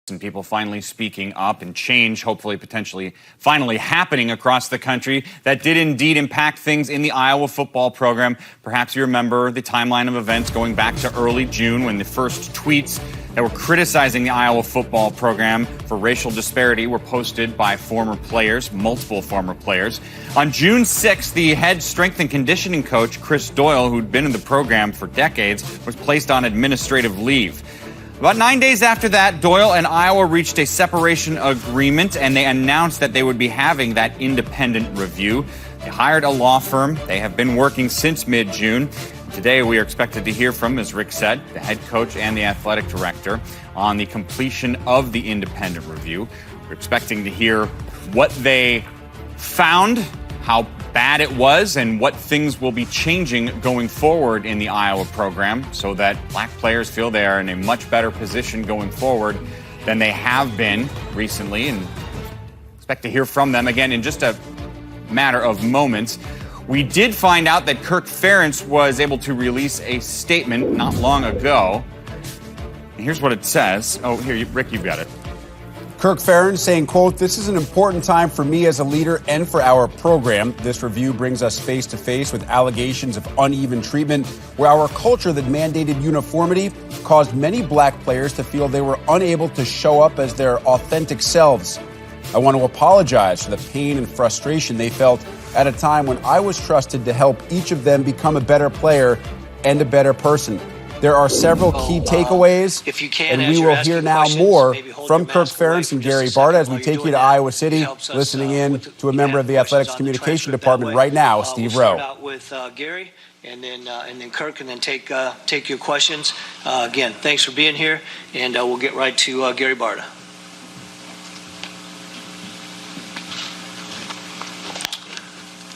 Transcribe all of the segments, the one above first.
and people finally speaking up and change, hopefully, potentially, finally happening across the country that did indeed impact things in the Iowa football program. Perhaps you remember the timeline of events going back to early June when the first tweets that were criticizing the Iowa football program for racial disparity were posted by former players, multiple former players. On June 6th, the head strength and conditioning coach, Chris Doyle, who'd been in the program for decades, was placed on administrative leave. About 9 days after that, Doyle and Iowa reached a separation agreement, and they announced that they would be having that independent review. They hired a law firm. They have been working since mid-June. Today, we are expected to hear from, as Rick said, the head coach and the athletic director on the completion of the independent review. We're expecting to hear what they found, how bad it was, and what things will be changing going forward in the Iowa program so that black players feel they are in a much better position going forward than they have been recently, and expect to hear from them again in just a matter of moments. We did find out that Kirk Ferentz was able to release a statement not long ago. And here's what it says. Oh, here, Rick, you've got it. Kirk Ferentz saying, quote, "This is an important time for me as a leader and for our program. This review brings us face to face with allegations of uneven treatment, where our culture that mandated uniformity caused many black players to feel they were unable to show up as their authentic selves. I want to apologize for the pain and frustration they felt at a time when I was trusted to help each of them become a better player and a better person. There are several key takeaways, and we will hear now more from Kirk Ferentz and Gary Barta as we take you to Iowa City. Listening in to a member of the Athletics Communication Department right now, Steve Rowe. We'll start out with Gary, and then Kirk, and then take your questions. Again, thanks for being here, and we'll get right to Gary Barta.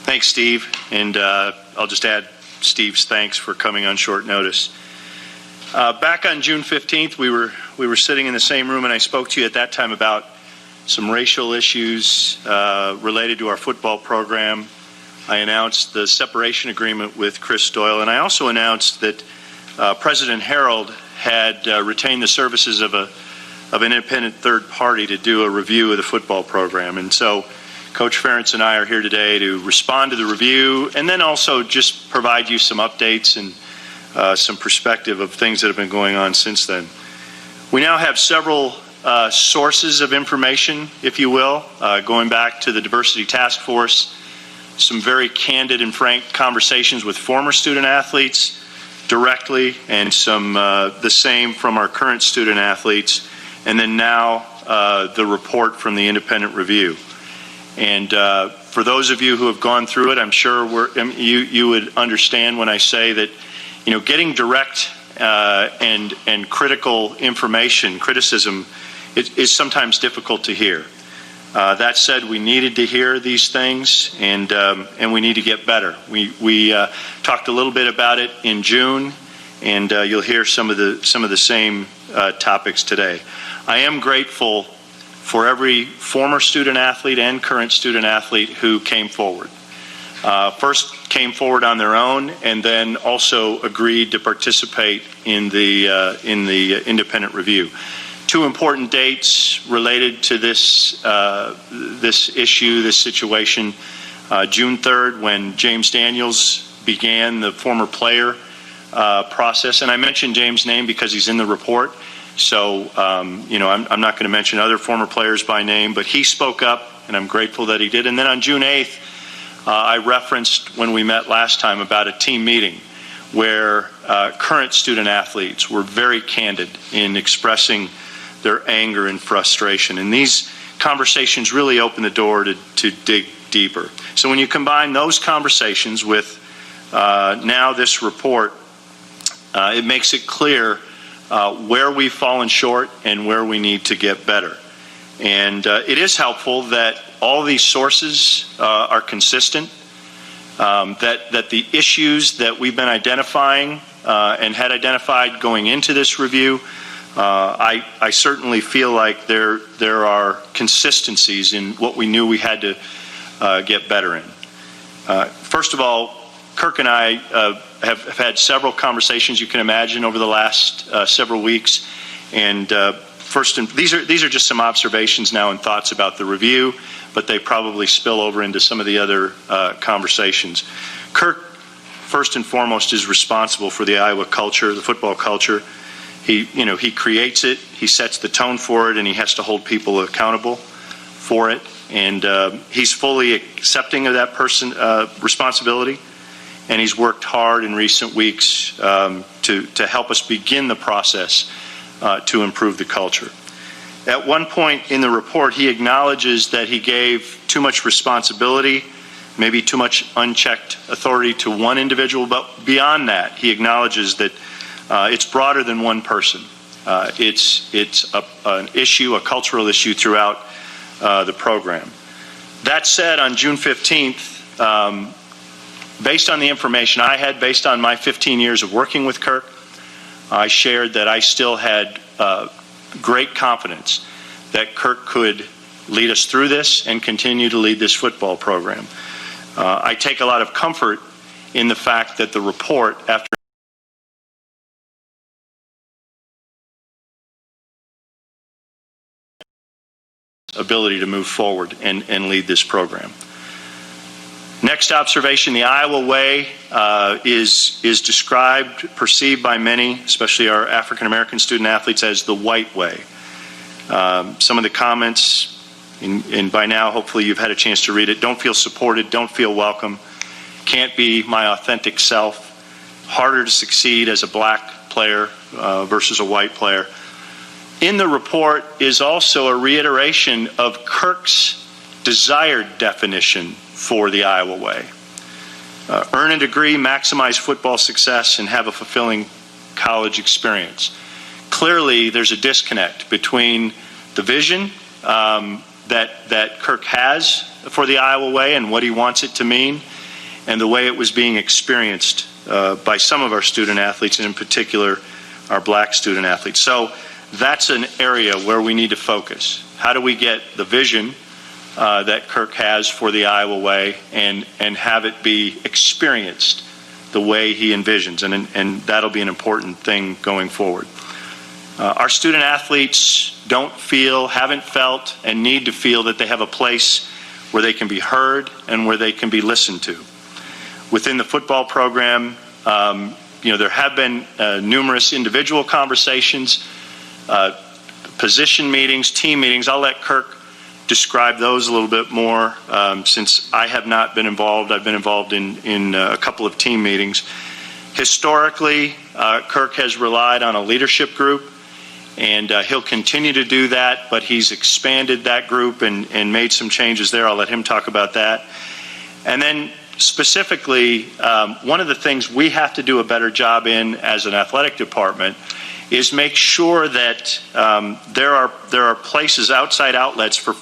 Thanks, Steve, and I'll just add Steve's thanks for coming on short notice. Back on June 15th, we were sitting in the same room, and I spoke to you at that time about some racial issues related to our football program. I announced the separation agreement with Chris Doyle, and I also announced that President Harold had retained the services of an independent third party to do a review of the football program. And so Coach Ferentz and I are here today to respond to the review and then also just provide you some updates and some perspective of things that have been going on since then. We now have several sources of information, if you will, going back to the Diversity Task Force, some very candid and frank conversations with former student athletes directly, and some the same from our current student athletes, and then now the report from the independent review. And for those of you who have gone through it, I'm sure you would understand when I say that, you know, getting direct and critical criticism is sometimes difficult to hear. That said, we needed to hear these things, and we need to get better. We talked a little bit about it in June, and you'll hear some of the same topics today. I am grateful for every former student athlete and current student athlete who came forward. First came forward on their own, and then also agreed to participate in the independent review. Two important dates related to this issue, this situation. June 3rd, when James Daniels began the former player process, and I mentioned James' name because he's in the report. So, you know, I'm not going to mention other former players by name, but he spoke up, and I'm grateful that he did. And then on June 8th, I referenced when we met last time about a team meeting where current student athletes were very candid in expressing their anger and frustration. And these conversations really opened the door to dig deeper. So when you combine those conversations with now this report, it makes it clear where we've fallen short and where we need to get better. And it is helpful that all these sources are consistent, that the issues that we've been identifying and had identified going into this review, I certainly feel like there are consistencies in what we knew we had to get better in. First of all, Kirk and I have had several conversations, you can imagine, over the last several weeks, and these are just some observations now and thoughts about the review, but they probably spill over into some of the other conversations. Kirk, first and foremost, is responsible for the Iowa culture, the football culture. He creates it, he sets the tone for it, and he has to hold people accountable for it. And he's fully accepting of that responsibility. And he's worked hard in recent weeks to help us begin the process to improve the culture. At one point in the report, he acknowledges that he gave too much responsibility, maybe too much unchecked authority to one individual, but beyond that, he acknowledges that it's broader than one person. It's an issue, a cultural issue throughout the program. That said, on June 15th, based on the information I had, based on my 15 years of working with Kirk, I shared that I still had great confidence that Kirk could lead us through this and continue to lead this football program. I take a lot of comfort in the fact that the report, after ability to move forward and lead this program. Next observation, the Iowa way is described, perceived by many, especially our African American student athletes, as the white way. Some of the comments, and by now hopefully you've had a chance to read it, don't feel supported, don't feel welcome, can't be my authentic self, harder to succeed as a black player versus a white player. In the report is also a reiteration of Kirk's desired definition for the Iowa way. Earn a degree, maximize football success, and have a fulfilling college experience. Clearly, there's a disconnect between the vision that Kirk has for the Iowa way and what he wants it to mean, and the way it was being experienced by some of our student athletes, and in particular, our black student athletes. So that's an area where we need to focus. How do we get the vision that Kirk has for the Iowa way and have it be experienced the way he envisions, and that'll be an important thing going forward. Our student athletes haven't felt, and need to feel that they have a place where they can be heard and where they can be listened to. Within the football program, there have been numerous individual conversations, position meetings, team meetings. I'll let Kirk describe those a little bit more since I have not been involved. I've been involved in a couple of team meetings. Historically, Kirk has relied on a leadership group, and he'll continue to do that, but he's expanded that group and made some changes there. I'll let him talk about that. And then specifically, one of the things we have to do a better job in as an athletic department is make sure that there are places, outside outlets for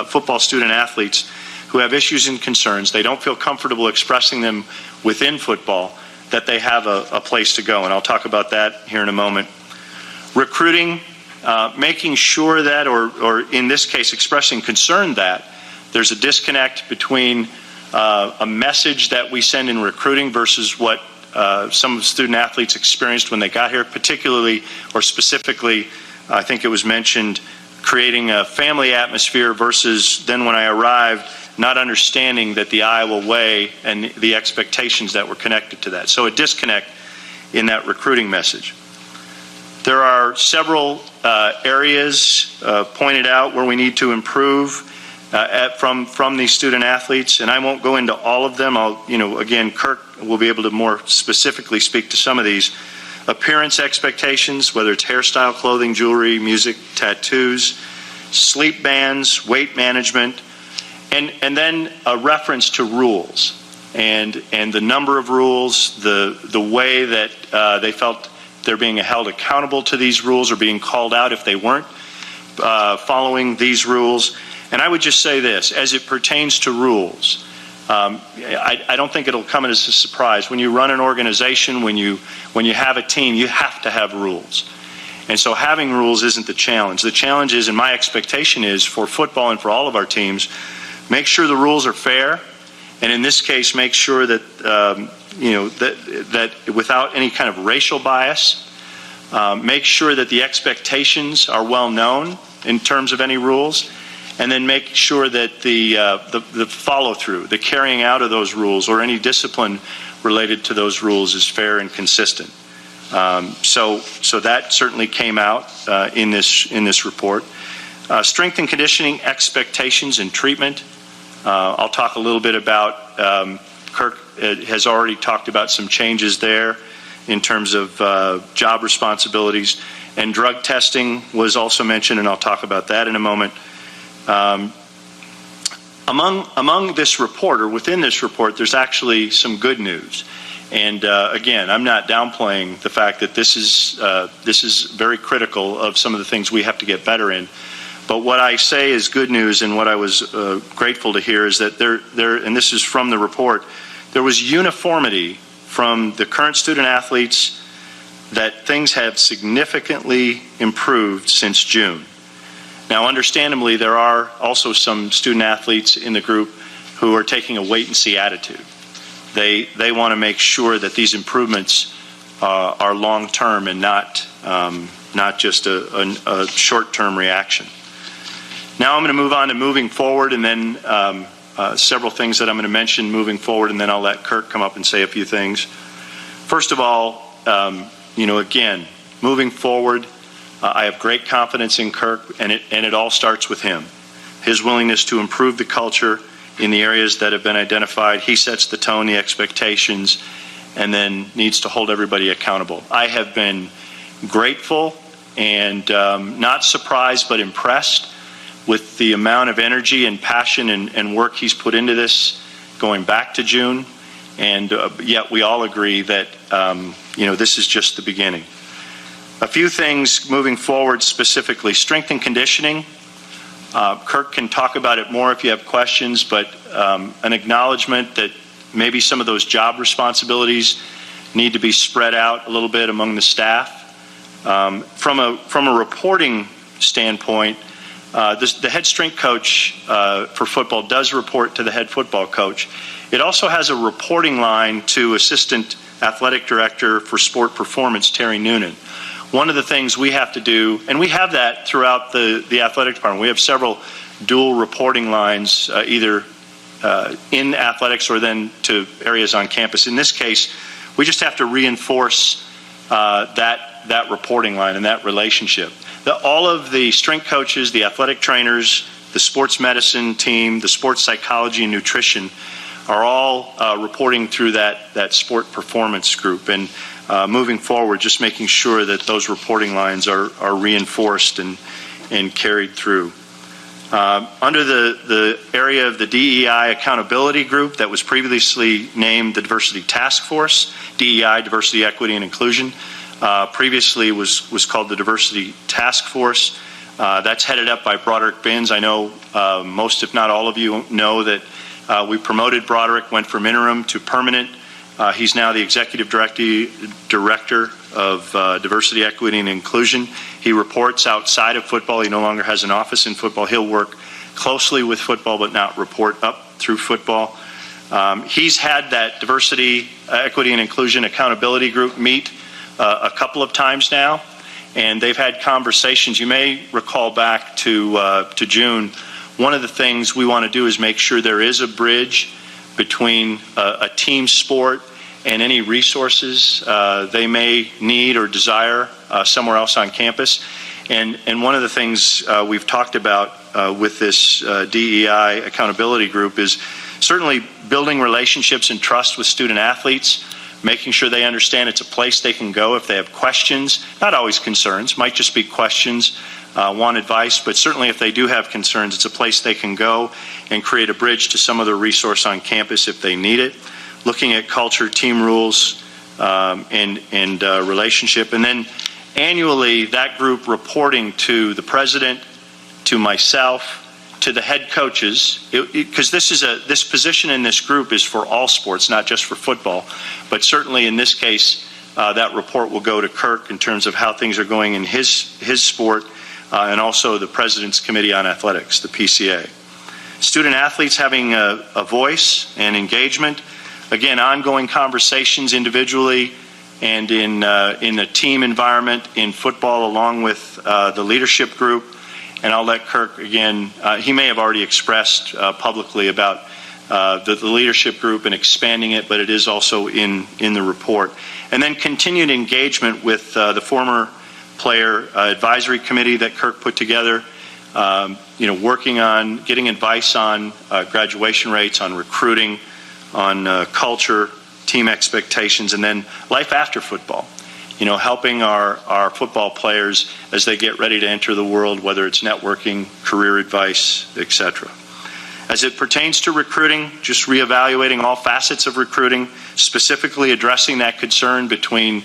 football student athletes who have issues and concerns. They don't feel comfortable expressing them within football, that they have a place to go. And I'll talk about that here in a moment. Recruiting, making sure that, or in this case, expressing concern that there's a disconnect between a message that we send in recruiting versus what some of the student athletes experienced when they got here, particularly or specifically, I think it was mentioned, creating a family atmosphere versus then when I arrived, not understanding that the Iowa way and the expectations that were connected to that. So a disconnect in that recruiting message. There are several areas pointed out where we need to improve from these student athletes, and I won't go into all of them. Again, Kirk will be able to more specifically speak to some of these. Appearance expectations, whether it's hairstyle, clothing, jewelry, music, tattoos, sleep bans, weight management, and then a reference to rules and the number of rules, the way that they felt they're being held accountable to these rules or being called out if they weren't following these rules. And I would just say this, as it pertains to rules, I don't think it'll come as a surprise. When you run an organization, when you have a team, you have to have rules. And so having rules isn't the challenge. The challenge is, and my expectation is for football and for all of our teams, make sure the rules are fair, and in this case, make sure that that without any kind of racial bias, Make sure that the expectations are well known in terms of any rules, and then make sure that the follow-through, the carrying out of those rules or any discipline related to those rules is fair and consistent. So that certainly came out in this report. Strength and conditioning expectations and treatment. I'll talk a little bit about, Kirk has already talked about some changes there in terms of job responsibilities. And drug testing was also mentioned, and I'll talk about that in a moment. Among this report, or within this report, there's actually some good news. And again, I'm not downplaying the fact that this is very critical of some of the things we have to get better in. But what I say is good news, and what I was grateful to hear is that there, and this is from the report, there was uniformity from the current student athletes that things have significantly improved since June. Now, understandably, there are also some student athletes in the group who are taking a wait-and-see attitude. They want to make sure that these improvements are long-term and not just a short-term reaction. Now I'm going to move on to moving forward, and then several things that I'm going to mention moving forward, and then I'll let Kirk come up and say a few things. First of all, again, moving forward, I have great confidence in Kirk, and it all starts with him. His willingness to improve the culture in the areas that have been identified. He sets the tone, the expectations, and then needs to hold everybody accountable. I have been grateful and not surprised but impressed with the amount of energy and passion and work he's put into this going back to June. And yet we all agree that this is just the beginning. A few things moving forward, specifically strength and conditioning. Kirk can talk about it more if you have questions, but an acknowledgement that maybe some of those job responsibilities need to be spread out a little bit among the staff. From a reporting standpoint, the head strength coach for football does report to the head football coach. It also has a reporting line to assistant athletic director for sport performance, Terry Noonan. One of the things we have to do, and we have that throughout the athletic department, we have several dual reporting lines, either in athletics or then to areas on campus. In this case, we just have to reinforce that reporting line and that relationship. All of the strength coaches, the athletic trainers, the sports medicine team, the sports psychology and nutrition are all reporting through that sport performance group. And moving forward, just making sure that those reporting lines are reinforced and carried through. Under the area of the DEI accountability group that was previously named the Diversity Task Force, DEI, Diversity, Equity, and Inclusion, previously was called the Diversity Task Force. That's headed up by Broderick Binns. I know most, if not all of you, know that we promoted Broderick, went from interim to permanent. He's now the Executive Director of Diversity, Equity, and Inclusion. He reports outside of football. He no longer has an office in football. He'll work closely with football but not report up through football. He's had that Diversity, Equity, and Inclusion accountability group meet a couple of times now, and they've had conversations. You may recall back to June, one of the things we want to do is make sure there is a bridge between a team sport and any resources they may need or desire somewhere else on campus. And one of the things we've talked about with this DEI accountability group is certainly building relationships and trust with student athletes, making sure they understand it's a place they can go if they have questions, not always concerns, might just be questions, want advice, but certainly if they do have concerns, it's a place they can go and create a bridge to some other resource on campus if they need it. Looking at culture, team rules, and relationship. And then annually, that group reporting to the president, to myself, to the head coaches, because this position in this group is for all sports, not just for football. But certainly in this case, that report will go to Kirk in terms of how things are going in his sport, and also the President's Committee on Athletics, the PCA. Student athletes having a voice and engagement. Again, ongoing conversations individually and in the team environment in football, along with the leadership group. And I'll let Kirk, again, he may have already expressed publicly about the leadership group and expanding it, but it is also in the report. And then continued engagement with the former player advisory committee that Kirk put together, working on getting advice on graduation rates, on recruiting, on culture, team expectations, and then life after football. Helping our football players as they get ready to enter the world, whether it's networking, career advice, etc. As it pertains to recruiting, just reevaluating all facets of recruiting, specifically addressing that concern between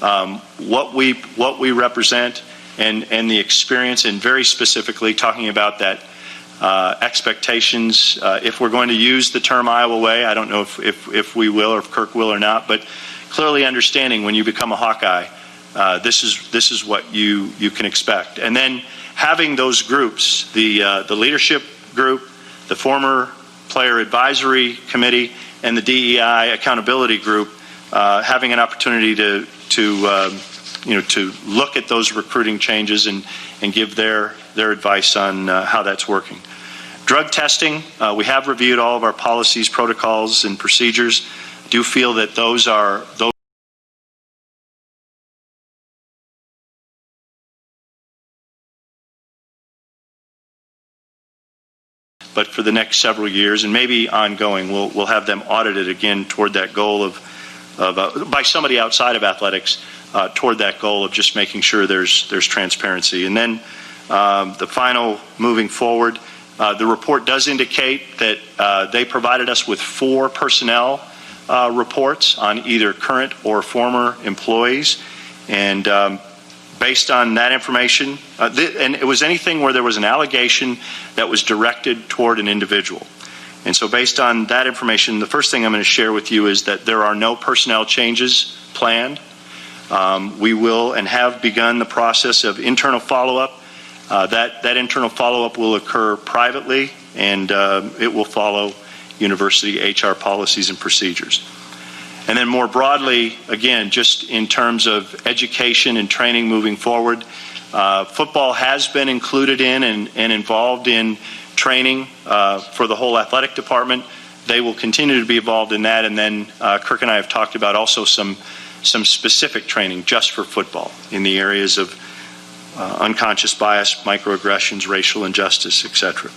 what we represent and the experience, and very specifically talking about that expectations. If we're going to use the term Iowa Way, I don't know if we will or if Kirk will or not, but clearly understanding when you become a Hawkeye, this is what you can expect. And then having those groups, the leadership group, the former player advisory committee, and the DEI accountability group, having an opportunity to look at those recruiting changes and give their advice on how that's working. Drug testing, we have reviewed all of our policies, protocols, and procedures. Do feel that those but for the next several years and maybe ongoing, we'll have them audited again toward that goal of by somebody outside of athletics, toward that goal of just making sure there's transparency. And then the final, moving forward, the report does indicate that they provided us with 4 personnel reports on either current or former employees, and based on that information, and it was anything where there was an allegation that was directed toward an individual. And so based on that information, the first thing I'm going to share with you is that there are no personnel changes planned. We will and have begun the process of internal follow-up. That internal follow-up will occur privately, and it will follow university HR policies and procedures. And then more broadly, again, just in terms of education and training moving forward, football has been included in and involved in training for the whole athletic department. They will continue to be involved in that, and then Kirk and I have talked about also some specific training just for football in the areas of unconscious bias, microaggressions, racial injustice, etc.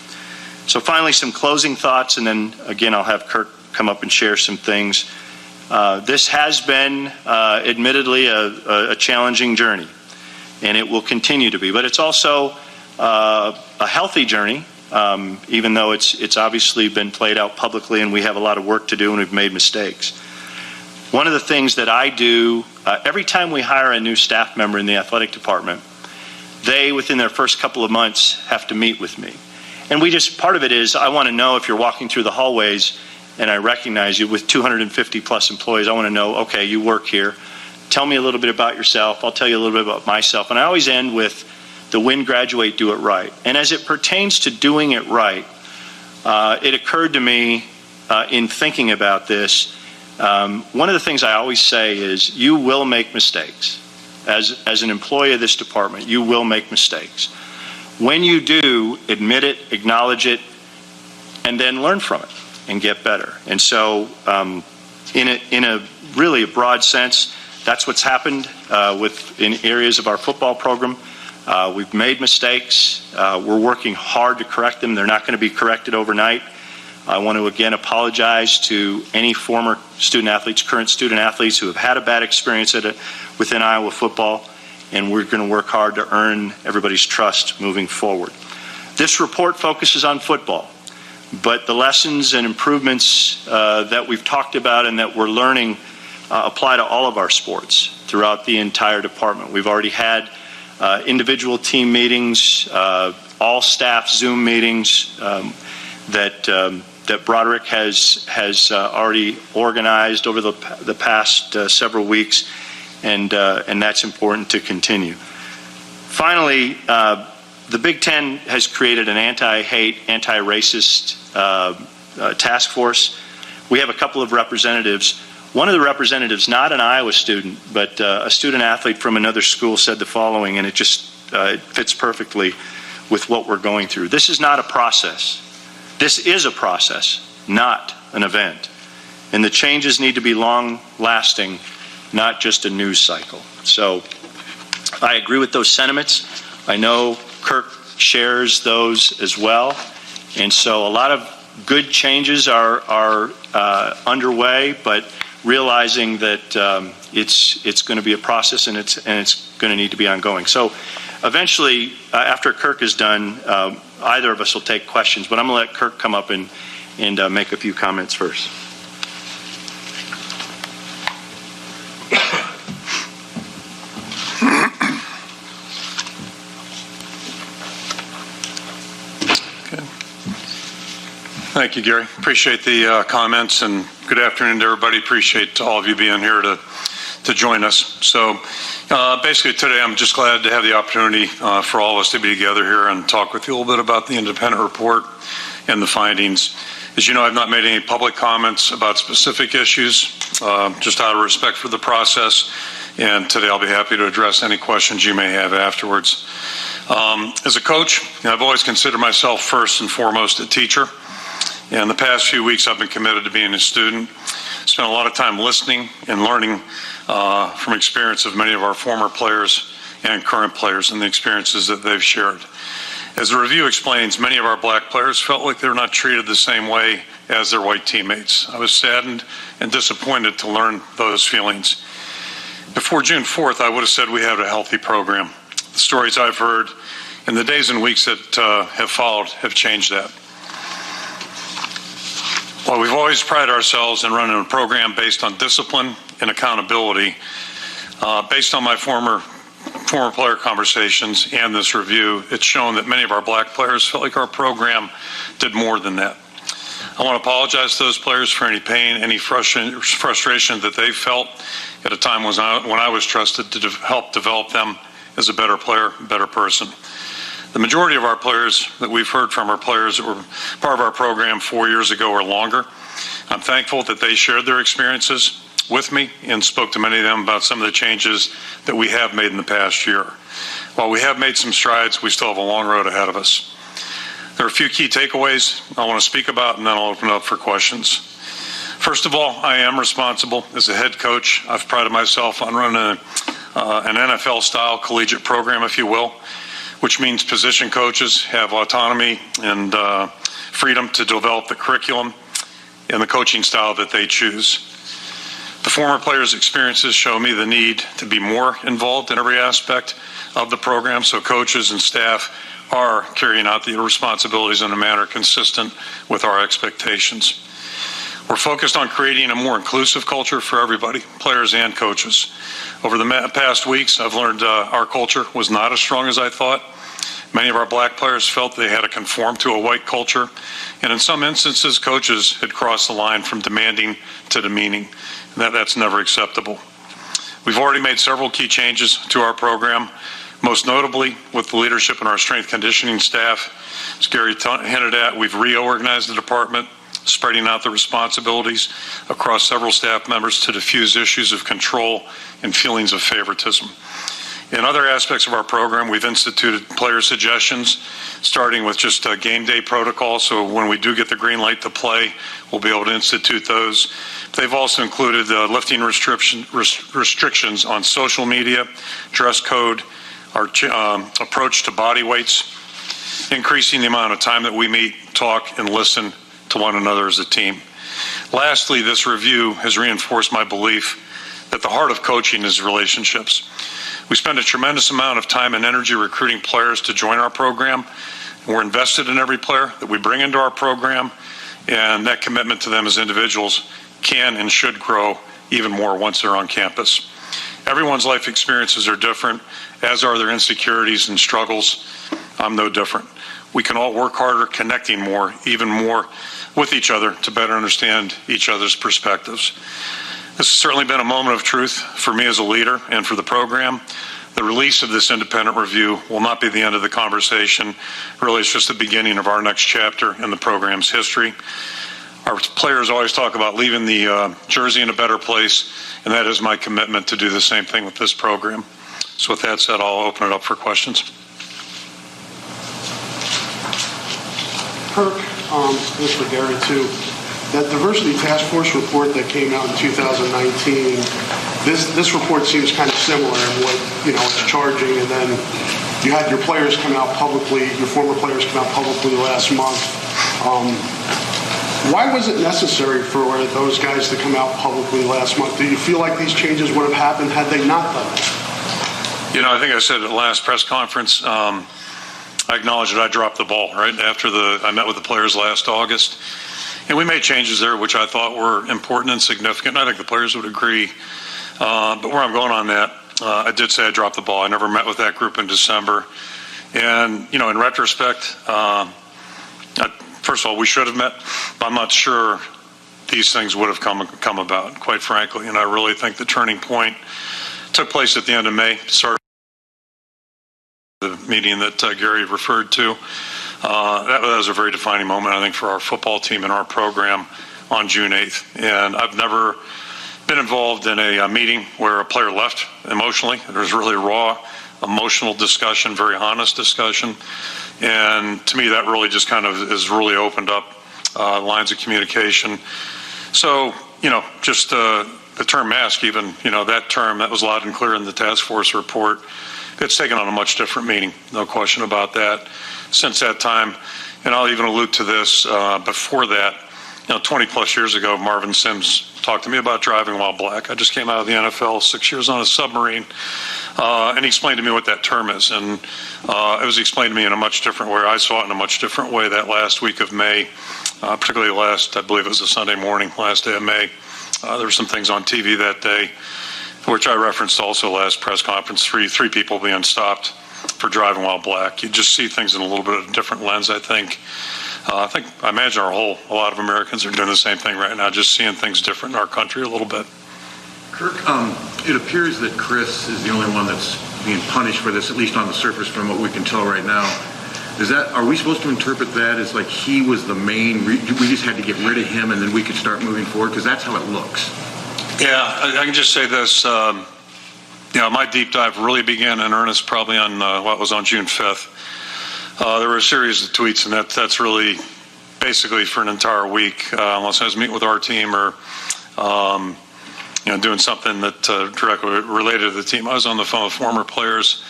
So finally, some closing thoughts, and then again I'll have Kirk come up and share some things. This has been admittedly a challenging journey, and it will continue to be, but it's also a healthy journey, even though it's obviously been played out publicly and we have a lot of work to do and we've made mistakes. One of the things that I do every time we hire a new staff member in the athletic department, they, within their first couple of months, have to meet with me. And part of it is I want to know if you're walking through the hallways and I recognize you with 250 plus employees, I want to know, okay, you work here. Tell me a little bit about yourself. I'll tell you a little bit about myself. And I always end with the win, graduate, do it right. And as it pertains to doing it right, it occurred to me in thinking about this, one of the things I always say is you will make mistakes. As an employee of this department, you will make mistakes. When you do, admit it, acknowledge it, and then learn from it and get better. And so in a really broad sense, that's what's happened in areas of our football program. We've made mistakes. We're working hard to correct them. They're not going to be corrected overnight. I want to again apologize to any former student athletes, current student athletes who have had a bad experience within Iowa football, and we're going to work hard to earn everybody's trust moving forward. This report focuses on football, but the lessons and improvements that we've talked about and that we're learning apply to all of our sports throughout the entire department. We've already had individual team meetings, all staff Zoom meetings that Broderick has already organized over the past several weeks, and that's important to continue. Finally, the Big Ten has created an anti-hate, anti-racist task force. We have a couple of representatives. One of the representatives, not an Iowa student, but a student athlete from another school, said the following, and it just it fits perfectly with what we're going through. This is not a process. This is a process, not an event. And the changes need to be long-lasting, not just a news cycle. So I agree with those sentiments. I know Kirk shares those as well. And so a lot of good changes are underway, but realizing that it's going to be a process and it's going to need to be ongoing. So eventually, after Kirk is done, either of us will take questions, but I'm going to let Kirk come up and make a few comments first. Thank you, Gary. Appreciate the comments, and good afternoon to everybody. Appreciate all of you being here to join us. So basically today I'm just glad to have the opportunity for all of us to be together here and talk with you a little bit about the independent report and the findings. As you know, I've not made any public comments about specific issues, just out of respect for the process. And today I'll be happy to address any questions you may have afterwards. As a coach, I've always considered myself first and foremost a teacher. And the past few weeks, I've been committed to being a student. Spent a lot of time listening and learning from experience of many of our former players and current players and the experiences that they've shared. As the review explains, many of our black players felt like they were not treated the same way as their white teammates. I was saddened and disappointed to learn those feelings. Before June 4th, I would have said we had a healthy program. The stories I've heard in the days and weeks that have followed have changed that. While we've always prided ourselves in running a program based on discipline and accountability, based on my former player conversations and this review, it's shown that many of our black players felt like our program did more than that. I want to apologize to those players for any pain, any frustration that they felt at a time when I was trusted to help develop them as a better player, better person. The majority of our players that we've heard from are players that were part of our program 4 years ago or longer. I'm thankful that they shared their experiences with me and spoke to many of them about some of the changes that we have made in the past year. While we have made some strides, we still have a long road ahead of us. There are a few key takeaways I want to speak about, and then I'll open it up for questions. First of all, I am responsible as a head coach. I've prided myself on running an NFL-style collegiate program, if you will, which means position coaches have autonomy and freedom to develop the curriculum and the coaching style that they choose. The former players' experiences show me the need to be more involved in every aspect of the program, so coaches and staff are carrying out the responsibilities in a manner consistent with our expectations. We're focused on creating a more inclusive culture for everybody, players and coaches. Over the past weeks, I've learned our culture was not as strong as I thought. Many of our black players felt they had to conform to a white culture, and in some instances, coaches had crossed the line from demanding to demeaning, and that's never acceptable. We've already made several key changes to our program, most notably with the leadership in our strength conditioning staff. As Gary hinted at, we've reorganized the department, spreading out the responsibilities across several staff members to diffuse issues of control and feelings of favoritism. In other aspects of our program, we've instituted player suggestions, starting with just a game day protocol, so when we do get the green light to play, we'll be able to institute those. They've also included lifting restrictions on social media, dress code, our approach to body weights, increasing the amount of time that we meet, talk, and listen to one another as a team. Lastly, this review has reinforced my belief that the heart of coaching is relationships. We spend a tremendous amount of time and energy recruiting players to join our program. We're invested in every player that we bring into our program, and that commitment to them as individuals can and should grow even more once they're on campus. Everyone's life experiences are different, as are their insecurities and struggles. I'm no different. We can all work harder, connecting more, even more with each other to better understand each other's perspectives. This has certainly been a moment of truth for me as a leader and for the program. The release of this independent review will not be the end of the conversation. Really, it's just the beginning of our next chapter in the program's history. our players always talk about leaving the jersey in a better place, and that is my commitment to do the same thing with this program. So with that said, I'll open it up for questions. Kirk, this for Gary too. That diversity task force report that came out in 2019, this report seems kind of similar in what it's charging, and then you had your players come out publicly, your former players come out publicly last month. Why was it necessary for those guys to come out publicly last month? Do you feel like these changes would have happened had they not done that? I think I said at the last press conference, I acknowledge that I dropped the ball right after I met with the players last August. And we made changes there, which I thought were important and significant. I think the players would agree. But where I'm going on that, I did say I dropped the ball. I never met with that group in December. And, in retrospect, first of all, we should have met. But I'm not sure these things would have come about, quite frankly. And I really think the turning point took place at the end of May. Started the meeting that Gary referred to. That was a very defining moment, I think, for our football team and our program on June 8th. And I've never been involved in a meeting where a player left emotionally. There was really raw, emotional discussion, very honest discussion. And to me, that really just kind of has really opened up lines of communication. So, just the term mask, even, that term, that was loud and clear in the task force report. It's taken on a much different meaning, no question about that. Since that time, and I'll even allude to this, before that, 20 plus years ago, Marvin Sims talked to me about driving while black. I just came out of the NFL, 6 years on a submarine, and he explained to me what that term is. And it was explained to me in a much different way. I saw it in a much different way that last week of May, particularly I believe it was a Sunday morning, last day of May. There were some things on TV that day, which I referenced also last press conference, three people being stopped for driving while black. You just see things in a little bit of a different lens, I think. I imagine a lot of Americans are doing the same thing right now, just seeing things different in our country a little bit. Kirk, it appears that Chris is the only one that's being punished for this, at least on the surface from what we can tell right now. Are we supposed to interpret that as like he was the main, we just had to get rid of him and then we could start moving forward? Because that's how it looks. Yeah, I can just say this. My deep dive really began in earnest probably on on June 5th. There were a series of tweets, and that's really basically for an entire week, unless I was meeting with our team or doing something that directly related to the team. I was on the phone with former players,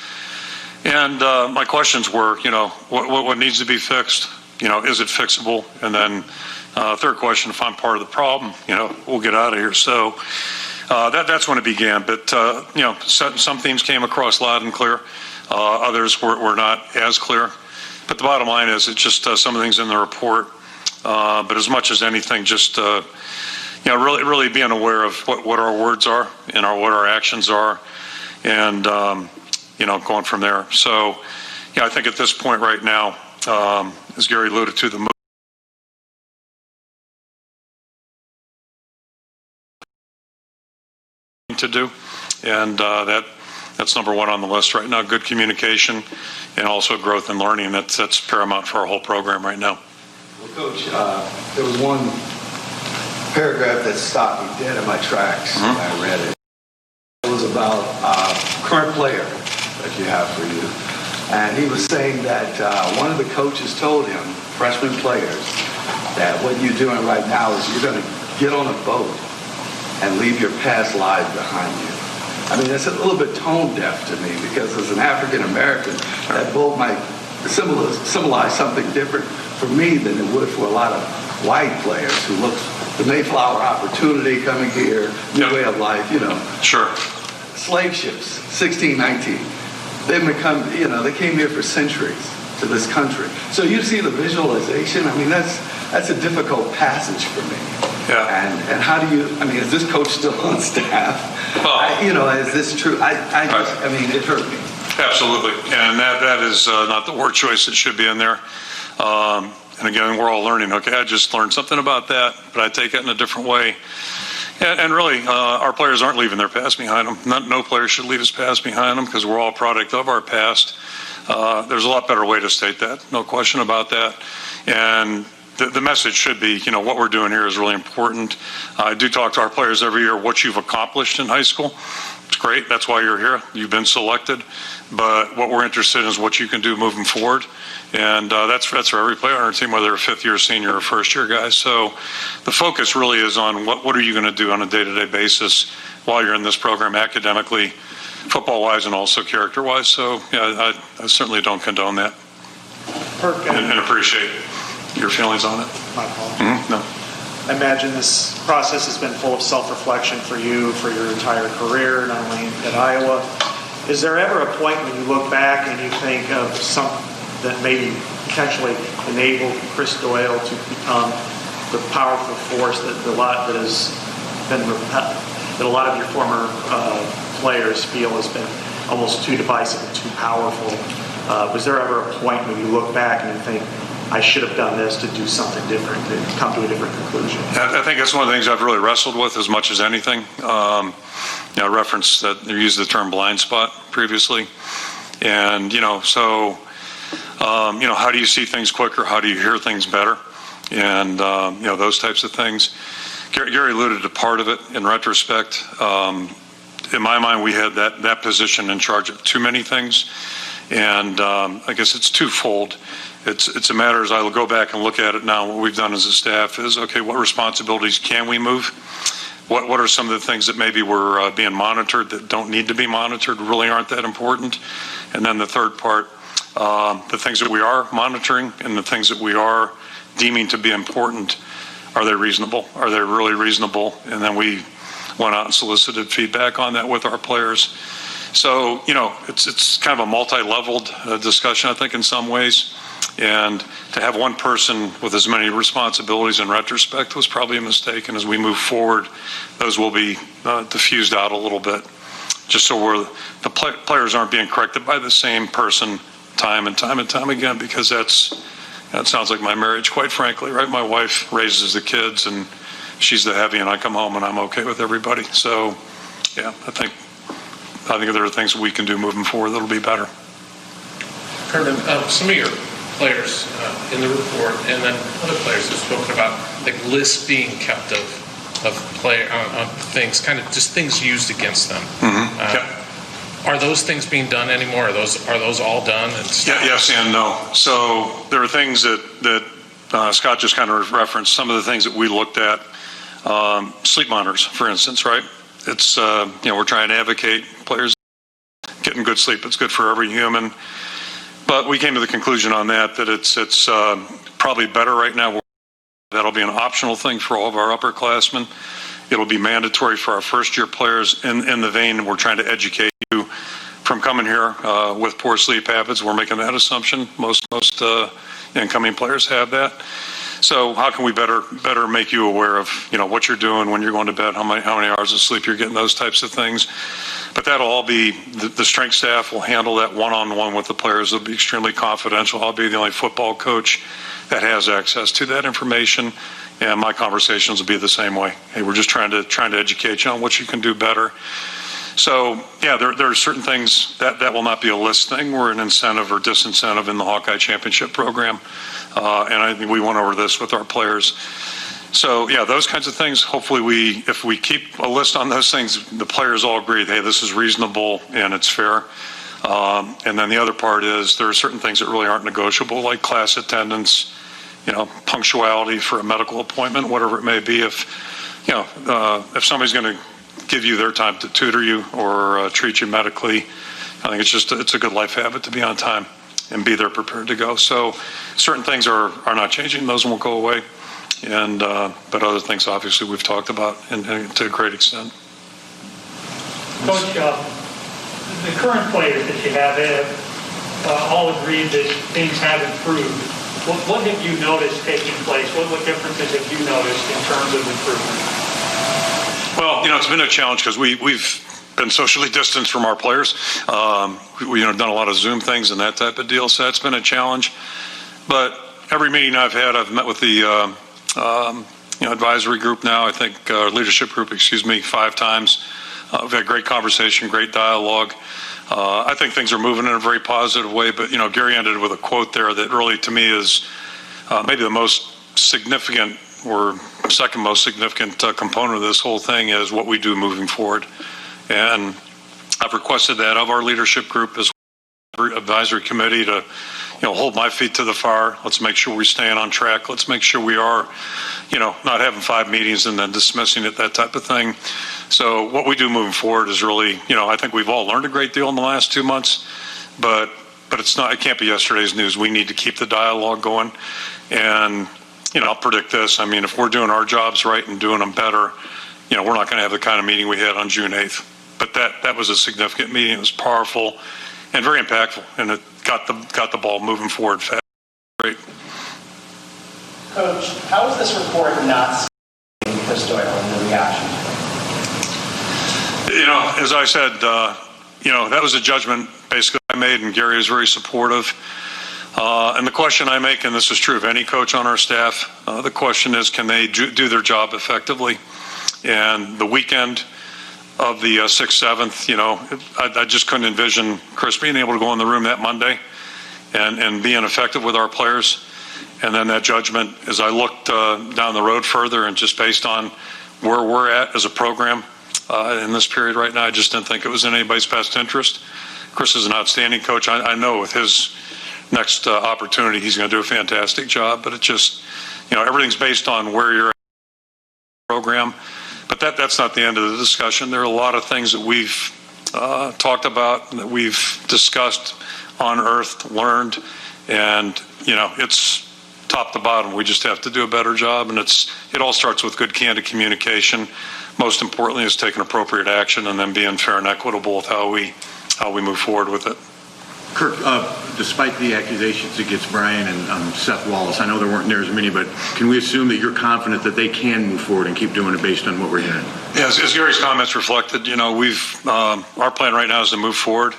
and my questions were, what needs to be fixed? Is it fixable? And then third question, if I'm part of the problem, we'll get out of here. So that's when it began. But some themes came across loud and clear. Others were not as clear. But the bottom line is, it's just some of the things in the report. But as much as anything, just really being aware of what our words are and what our actions are, and going from there. So, I think at this point right now, as Gary alluded to, the move to do, and that's number one on the list right now. Good communication and also growth and learning. That's paramount for our whole program right now. Well, Coach, there was one paragraph that stopped me dead in my tracks when I read it. It was about a current player that you have for you. And he was saying that one of the coaches told him, freshman players, that what you're doing right now is you're going to get on a boat and leave your past lives behind you. I mean, that's a little bit tone deaf to me, because as an African American, that boat might symbolize something different for me than it would for a lot of white players who look the Mayflower opportunity coming here, new way of life, Sure. Slave ships, 1619. They've become, they came here for centuries to this country. So you see the visualization. I mean, that's a difficult passage for me. Yeah. And how do you? I mean, is this coach still on staff? Well, is this true? I mean, it hurt me. Absolutely, and that is not the word choice that should be in there. And again, we're all learning. Okay, I just learned something about that, but I take it in a different way. And really, our players aren't leaving their past behind them. No player should leave his past behind them, because we're all a product of our past. There's a lot better way to state that, no question about that. And the message should be, what we're doing here is really important. I do talk to our players every year, what you've accomplished in high school. It's great. That's why you're here. You've been selected. But what we're interested in is what you can do moving forward. And that's for every player on our team, whether they're a fifth-year senior or first-year guys. So the focus really is on what are you going to do on a day-to-day basis while you're in this program, academically, football-wise, and also character-wise. So, yeah, I certainly don't condone that. And appreciate your feelings on it. My fault. No. I imagine this process has been full of self-reflection for you for your entire career, not only at Iowa. Is there ever a point when you look back and you think of something that maybe potentially enabled Chris Doyle to become the powerful force that a lot of your former players feel has been almost too divisive and too powerful? Was there ever a point when you look back and you think, I should have done this to do something different, to come to a different conclusion? I think that's one of the things I've really wrestled with as much as anything. I referenced that you used the term blind spot previously. And, how do you see things quicker? How do you hear things better? And, those types of things. Gary alluded to part of it in retrospect. In my mind, we had that position in charge of too many things. And I guess it's twofold. It's a matter, as I will go back and look at it now, what we've done as a staff is, okay, what responsibilities can we move? What are some of the things that maybe were being monitored that don't need to be monitored, really aren't that important? And then the third part, the things that we are monitoring and the things that we are deeming to be important, are they reasonable? Are they really reasonable? And then we went out and solicited feedback on that with our players. So, it's kind of a multi-leveled discussion, I think, in some ways. And to have one person with as many responsibilities in retrospect was probably a mistake. And as we move forward, those will be diffused out a little bit, just so the players aren't being corrected by the same person time and time and time again, because that sounds like my marriage, quite frankly, right? My wife raises the kids, and she's the heavy, and I come home, and I'm okay with everybody. So, yeah, I think there are things we can do moving forward that'll be better. Herman, some of your players in the report, and then other players have spoken about like lists being kept of player on things, kind of just things used against them. Are those things being done anymore? Are those all done? Yes and no. So there are things that Scott just kind of referenced. Some of the things that we looked at, sleep monitors, for instance, right? It's we're trying to advocate players getting good sleep. It's good for every human. But we came to the conclusion on that it's probably better right now. That'll be an optional thing for all of our upperclassmen. It'll be mandatory for our first-year players in the vein we're trying to educate you from coming here with poor sleep habits. We're making that assumption. Most incoming players have that. So how can we better make you aware of what you're doing when you're going to bed, how many hours of sleep you're getting, those types of things. But that'll all be the strength staff will handle that one-on-one with the players. It'll be extremely confidential. I'll be the only football coach that has access to that information, and my conversations will be the same way. Hey, we're just trying to educate you on what you can do better. So yeah, there are certain things that will not be a list thing. We're an incentive or disincentive in the Hawkeye Championship program, and I think we went over this with our players. So yeah, those kinds of things. Hopefully, if we keep a list on those things, the players all agree, hey, this is reasonable and it's fair. And then the other part is there are certain things that really aren't negotiable, like class attendance, punctuality for a medical appointment, whatever it may be. If somebody's going to give you their time to tutor you or treat you medically, I think it's a good life habit to be on time and be there prepared to go. So certain things are not changing; those won't go away. And but other things, obviously, we've talked about and to a great extent. Coach, the current players that you have all agreed that things have improved. What have you noticed taking place? What differences have you noticed in terms of improvement? Well, it's been a challenge because we've been socially distanced from our players. We've done a lot of Zoom things and that type of deal, so that's been a challenge. But every meeting I've had, I've met with the advisory group now, I think leadership group, 5 times. We've had great conversation, great dialogue. I think things are moving in a very positive way, but Gary ended with a quote there that really to me is maybe the most significant or second most significant component of this whole thing is what we do moving forward. And I've requested that of our leadership group as well, advisory committee, to hold my feet to the fire. Let's make sure we're staying on track. Let's make sure we are, not having 5 meetings and then dismissing it, that type of thing. So what we do moving forward is really, I think we've all learned a great deal in the last 2 months, but it can't be yesterday's news. We need to keep the dialogue going. And, I'll predict this. I mean, if we're doing our jobs right and doing them better, we're not going to have the kind of meeting we had on June 8th. But that was a significant meeting. It was powerful and very impactful, and it got the ball moving forward fast. Great. Coach, how is this report not Chris Doyle and the reaction? As I said, that was a judgment basically I made, and Gary is very supportive. And the question I make, and this is true of any coach on our staff, the question is, can they do their job effectively? And the weekend of the 6th, 7th, I just couldn't envision Chris being able to go in the room that Monday and being effective with our players. And then that judgment, as I looked down the road further, and just based on where we're at as a program in this period right now, I just didn't think it was in anybody's best interest. Chris is an outstanding coach. I know with his next opportunity, he's going to do a fantastic job. But it just, everything's based on where you're at in the program. But that's not the end of the discussion. There are a lot of things that we've talked about, that we've discussed, unearthed, learned, and it's top to bottom. We just have to do a better job, and it all starts with good, candid communication. Most importantly, is taking appropriate action, and then being fair and equitable with how we move forward with it. Kirk, despite the accusations against Brian and Seth Wallace, I know there weren't near as many, but can we assume that you're confident that they can move forward and keep doing it based on what we're hearing? Yeah, as Gary's comments reflected, our plan right now is to move forward.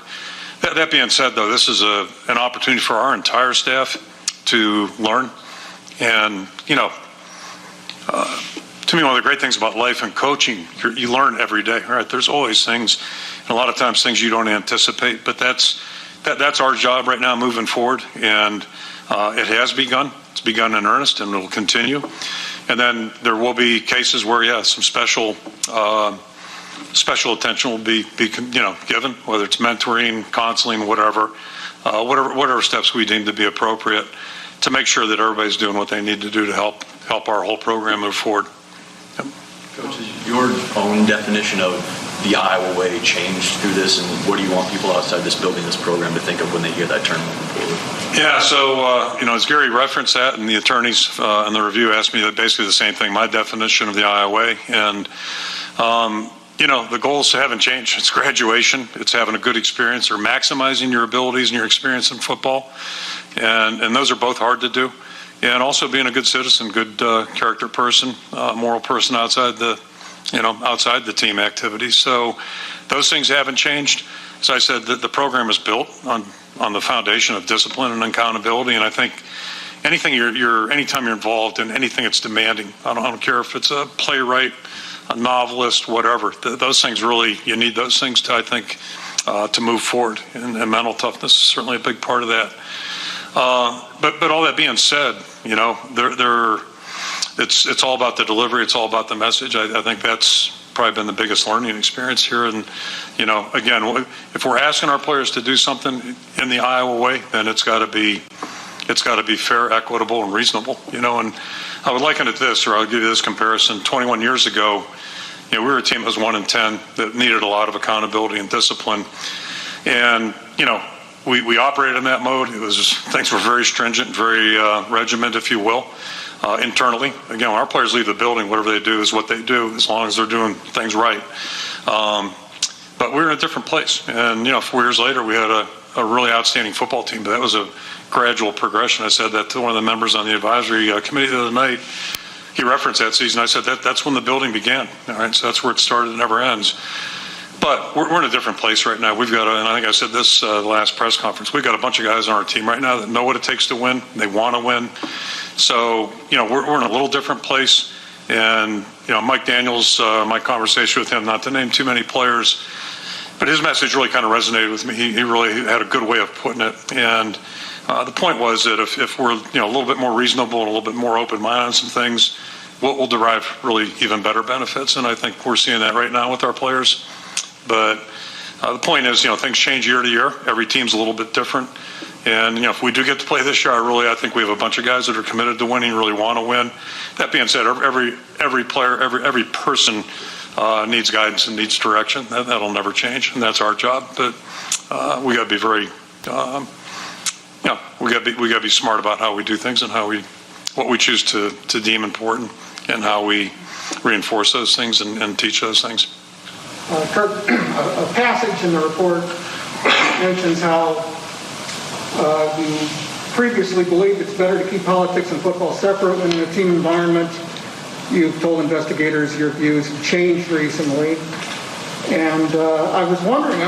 That being said, though, this is an opportunity for our entire staff to learn. And, to me, one of the great things about life and coaching, you learn every day, right? There's always things, and a lot of times things you don't anticipate, but that's our job right now moving forward, and it has begun. It's begun in earnest, and it'll continue. And then there will be cases where, some special attention will be given, whether it's mentoring, counseling, whatever steps we deem to be appropriate, to make sure that everybody's doing what they need to do to help our whole program move forward. Yep. Coach, has your own definition of the Iowa way changed through this, and what do you want people outside this building, this program, to think of when they hear that term moving forward? Yeah, so as Gary referenced that, and the attorneys in the review asked me that basically the same thing, my definition of the Iowa way, and the goals haven't changed. It's graduation, it's having a good experience, or maximizing your abilities and your experience in football, and those are both hard to do, and also being a good citizen, good character person, moral person outside the team activities. So those things haven't changed. As I said, the program is built on the foundation of discipline and accountability. And I think anytime you're involved in anything that's demanding, I don't care if it's a playwright, a novelist, whatever, those things really, you need those things to, I think, to move forward. And mental toughness is certainly a big part of that. But all that being said, it's all about the delivery. It's all about the message. I think that's probably been the biggest learning experience here. And, again, if we're asking our players to do something in the Iowa way, then it's got to be fair, equitable, and reasonable. And I would liken it to this, or I'll give you this comparison. 21 years ago, we were a team that was 1-10 that needed a lot of accountability and discipline. And, we operated in that mode. Things were very stringent, very regimented, if you will. Internally, again, when our players leave the building, whatever they do is what they do, as long as they're doing things right. But we're in a different place, and 4 years later, we had a really outstanding football team. But that was a gradual progression. I said that to one of the members on the advisory committee the other night. He referenced that season. I said that's when the building began. All right, so that's where it started. It never ends. But we're in a different place right now. We've got, and I think I said this the last press conference, we've got a bunch of guys on our team right now that know what it takes to win. They want to win. So, we're in a little different place. And, Mike Daniels, my conversation with him, not to name too many players, but his message really kind of resonated with me. He really had a good way of putting it. And The point was that if we're a little bit more reasonable and a little bit more open-minded on some things, we'll derive really even better benefits, and I think we're seeing that right now with our players. But the point is, things change year to year. Every team's a little bit different. And, if we do get to play this year, I think we have a bunch of guys that are committed to winning, really want to win. That being said, every player, every person needs guidance and needs direction. That'll never change, and that's our job. But we got to be very, we got to be smart about how we do things and what we choose to deem important and how we reinforce those things and teach those things. Kirk, a passage in the report mentions how you previously believed it's better to keep politics and football separate when in a team environment. You've told investigators your views have changed recently. And I was wondering,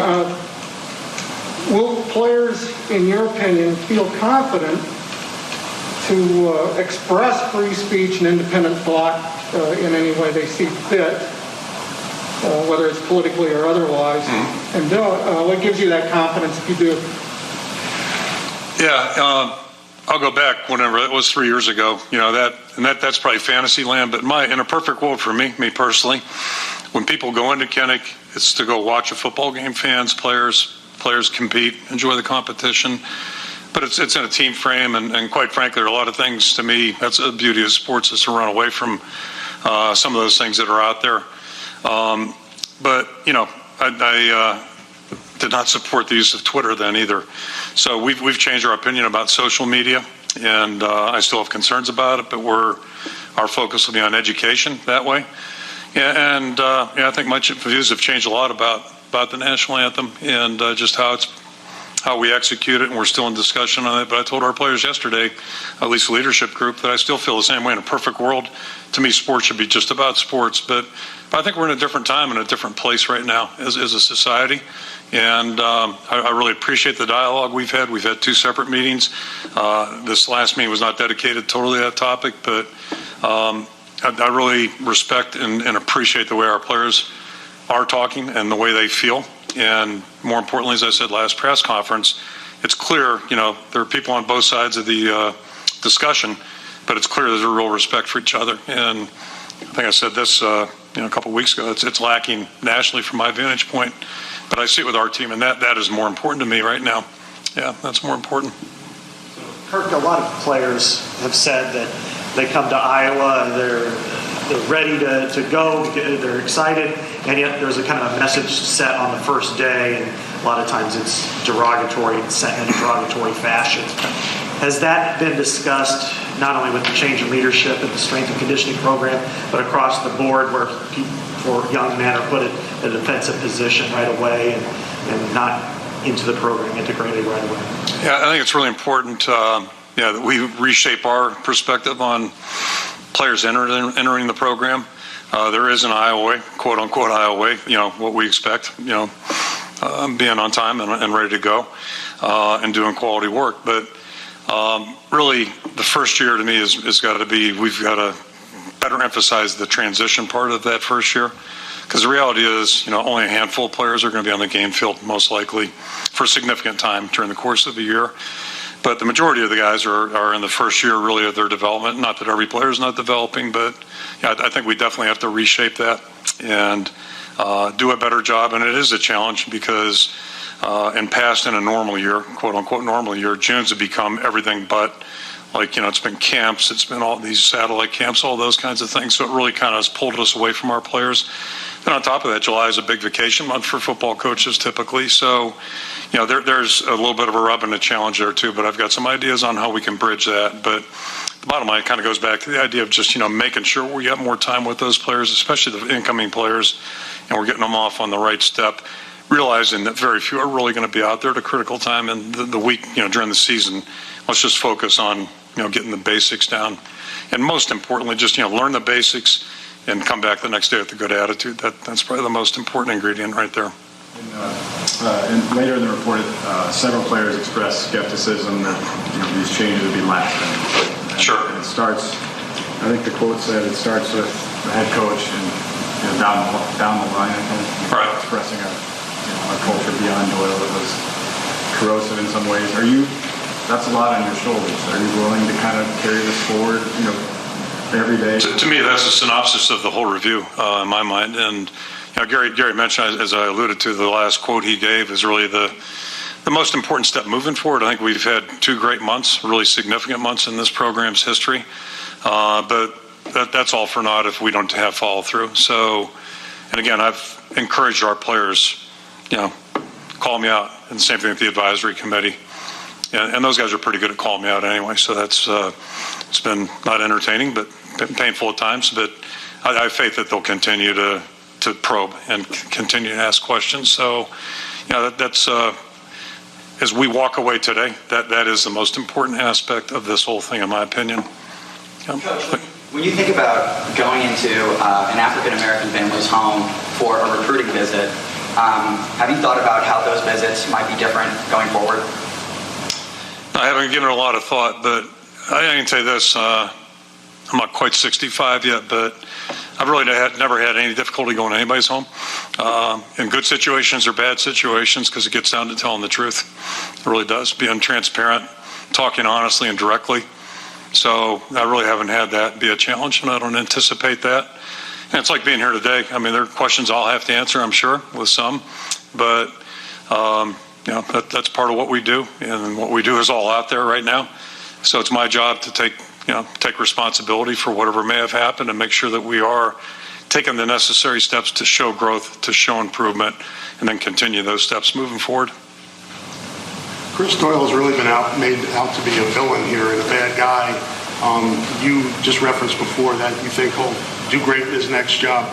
will players, in your opinion, feel confident to express free speech and independent thought in any way they see fit, whether it's politically or otherwise? Mm-hmm. And what gives you that confidence if you do? Yeah, I'll go back whenever it was 3 years ago. That's probably fantasy land. But in a perfect world for me personally, when people go into Kinnick, it's to go watch a football game. Fans, players compete, enjoy the competition. But it's in a team frame, and quite frankly, there are a lot of things to me. That's the beauty of sports, is to run away from some of those things that are out there. But I did not support the use of Twitter then either. So we've changed our opinion about social media, and I still have concerns about it, but our focus will be on education that way. And I think my views have changed a lot about the national anthem and just how we execute it, and we're still in discussion on it. But I told our players yesterday, at least the leadership group, that I still feel the same way. In a perfect world, to me, sports should be just about sports. But I think we're in a different time and a different place right now as a society. And I really appreciate the dialogue we've had. We've had 2 separate meetings. This last meeting was not dedicated totally to that topic, but I really respect and appreciate the way our players are talking and the way they feel. And more importantly, as I said last press conference, it's clear, there are people on both sides of the discussion, but it's clear there's a real respect for each other. And I think I said this a couple of weeks ago. It's lacking nationally from my vantage point, but I see it with our team, and that is more important to me right now. Yeah, that's more important. Kirk, a lot of players have said that they come to Iowa and they're ready to go, they're excited, and yet there's a kind of a message set on the first day, and a lot of times it's derogatory, set in a derogatory fashion. Has that been discussed not only with the change in leadership and the strength and conditioning program, but across the board where young men are put in a defensive position right away and not into the program integrated right away? Yeah, I think it's really important that we reshape our perspective on players entering the program. There is an Iowa way, quote unquote Iowa way, what we expect, being on time and ready to go and doing quality work. But really, the first year to me has got to be, we've got to better emphasize the transition part of that first year. Because the reality is, only a handful of players are going to be on the game field, most likely, for a significant time during the course of the year. But the majority of the guys are in the first year, really, of their development. Not that every player is not developing, but I think we definitely have to reshape that and do a better job. And it is a challenge because in a normal year, quote unquote normal year, June's have become everything but. It's been camps, it's been all these satellite camps, all those kinds of things. So it really kind of has pulled us away from our players. Then on top of that, July is a big vacation month for football coaches typically. So, there's a little bit of a rub and a challenge there too, but I've got some ideas on how we can bridge that. But the bottom line kind of goes back to the idea of just, making sure we have more time with those players, especially the incoming players, and we're getting them off on the right step, realizing that very few are really going to be out there at a critical time in the week, during the season. Let's just focus on, getting the basics down. And most importantly, just, learn the basics and come back the next day with a good attitude. That's probably the most important ingredient right there. And later in the report, several players expressed skepticism that these changes would be lasting. Sure. And it starts, I think the quote said, it starts with the head coach and down the line, I think, right, expressing a culture beyond Doyle that was corrosive in some ways. Are you that's a lot on your shoulders. Are you willing to kind of carry this forward, every day? To me, that's a synopsis of the whole review in my mind. And Gary mentioned, as I alluded to, the last quote he gave is really the most important step moving forward. I think we've had 2 great months, really significant months in this program's history. But that's all for naught if we don't have follow through. So, and again, I've encouraged our players, call me out, and the same thing with the advisory committee. And those guys are pretty good at calling me out anyway. So that's it's been not entertaining, but painful at times. But I have faith that they'll continue to probe and continue to ask questions. So, that's as we walk away today, that is the most important aspect of this whole thing, in my opinion. Coach, when you think about going into an African-American family's home for a recruiting visit, have you thought about how those visits might be different going forward? I haven't given it a lot of thought, but I can say this. I'm not quite 65 yet, but I've really never had any difficulty going to anybody's home, in good situations or bad situations, because it gets down to telling the truth. It really does. Being transparent, talking honestly and directly. So I really haven't had that be a challenge, and I don't anticipate that. And it's like being here today. I mean, there are questions I'll have to answer, I'm sure, with some, but that's part of what we do, and what we do is all out there right now. So it's my job to take responsibility for whatever may have happened and make sure that we are taking the necessary steps to show growth, to show improvement, and then continue those steps moving forward. Chris Doyle has really been made out to be a villain here and a bad guy. You just referenced before that you think he'll do great in his next job.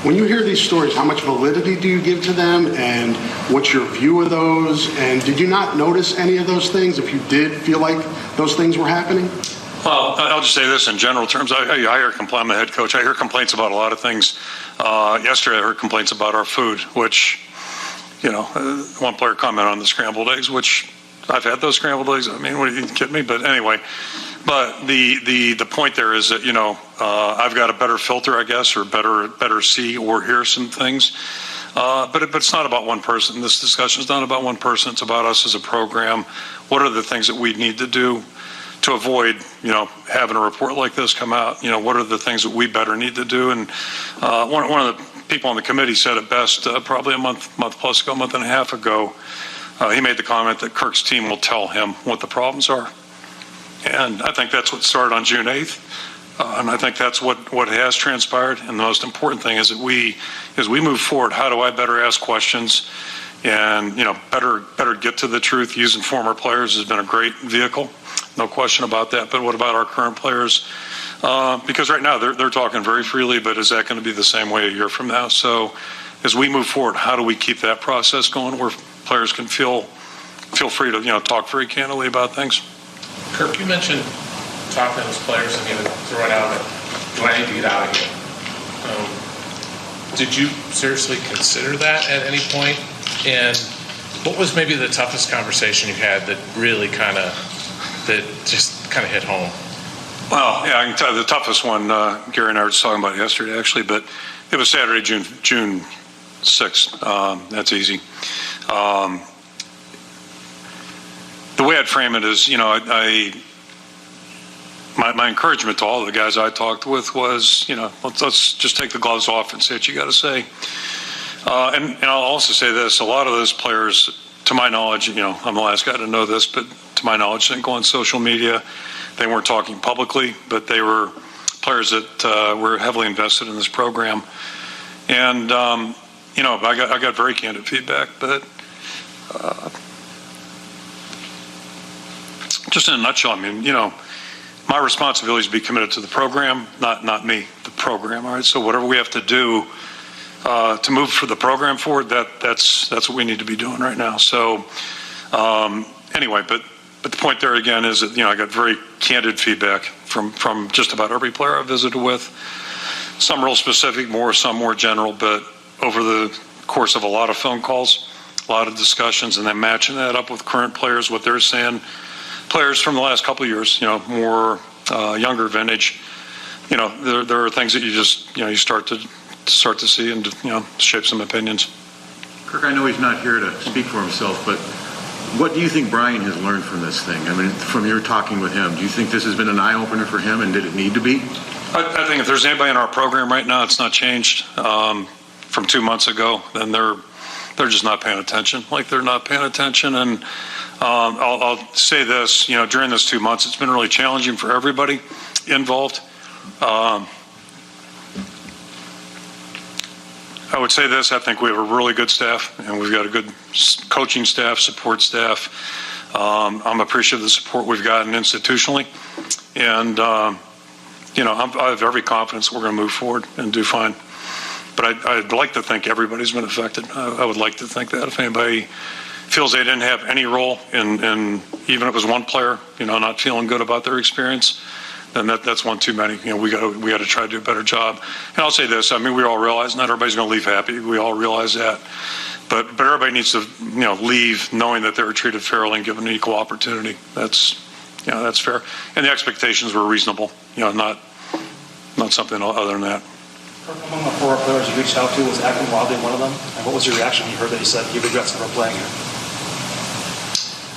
When you hear these stories, how much validity do you give to them, and what's your view of those? And did you not notice any of those things if you did feel like those things were happening? Well, I'll just say this in general terms. I hear complaints. I'm the head coach. I hear complaints about a lot of things. Yesterday, I heard complaints about our food, which, one player commented on the scrambled eggs, which I've had those scrambled eggs. I mean, what are you kidding me? But anyway, but the point there is that, I've got a better filter, I guess, or better see or hear some things. But it's not about one person. This discussion is not about one person. It's about us as a program. What are the things that we need to do to avoid, having a report like this come out? What are the things that we better need to do? And one of the people on the committee said it best, probably a month plus ago, a month and a half ago. He made the comment that Kirk's team will tell him what the problems are. And I think that's what started on June 8th. And I think that's what has transpired. And the most important thing is that as we move forward, how do I better ask questions and, better get to the truth? Using former players has been a great vehicle. No question about that. But what about our current players? Because right now they're talking very freely, but is that going to be the same way a year from now? So as we move forward, how do we keep that process going where players can feel free to, talk very candidly about things? Kirk, you mentioned talking to those players and throwing out, do I need to get out of here? Did you seriously consider that at any point? And what was maybe the toughest conversation you had that really just hit home? Well, yeah, I can tell you the toughest one, Gary and I were just talking about yesterday, actually, but it was Saturday, June 6th. That's easy. The way I'd frame it is, my encouragement to all the guys I talked with was, let's just take the gloves off and say what you got to say. And I'll also say this: a lot of those players, to my knowledge, I'm the last guy to know this, but to my knowledge, didn't go on social media. They weren't talking publicly, but they were players that were heavily invested in this program. And I got very candid feedback, but. Just in a nutshell, my responsibility is to be committed to the program, not me, the program. All right. So whatever we have to do to move for the program forward, that's what we need to be doing right now. So anyway, but the point there again is that I got very candid feedback from just about every player I visited with. Some real specific, some more general, but over the course of a lot of phone calls, a lot of discussions, and then matching that up with current players, what they're saying. Players from the last couple of years, more younger vintage, there are things that you just, you start to see and, shape some opinions. Kirk, I know he's not here to speak for himself, but What do you think Brian has learned from this thing? I mean, from your talking with him, do you think this has been an eye-opener for him, and did it need to be? I think if there's anybody in our program right now, it's not changed from 2 months ago, then they're just not paying attention. Like, they're not paying attention. And I'll say this, during those 2 months, it's been really challenging for everybody involved. I would say this, I think we have a really good staff, and we've got a good coaching staff, support staff. I'm appreciative of the support we've gotten institutionally. And, I have every confidence we're going to move forward and do fine. But I'd like to think everybody's been affected. I would like to think that if anybody feels they didn't have any role in even if it was one player, not feeling good about their experience, then that's one too many. We got to try to do a better job. And I'll say this: I mean, we all realize not everybody's going to leave happy. We all realize that, but everybody needs to leave knowing that they were treated fairly and given an equal opportunity. That's fair, and the expectations were reasonable. Not something other than that. Among the 4 players you reached out to, was Akron Wadley one of them? And what was your reaction when you heard that he said he regrets never playing here?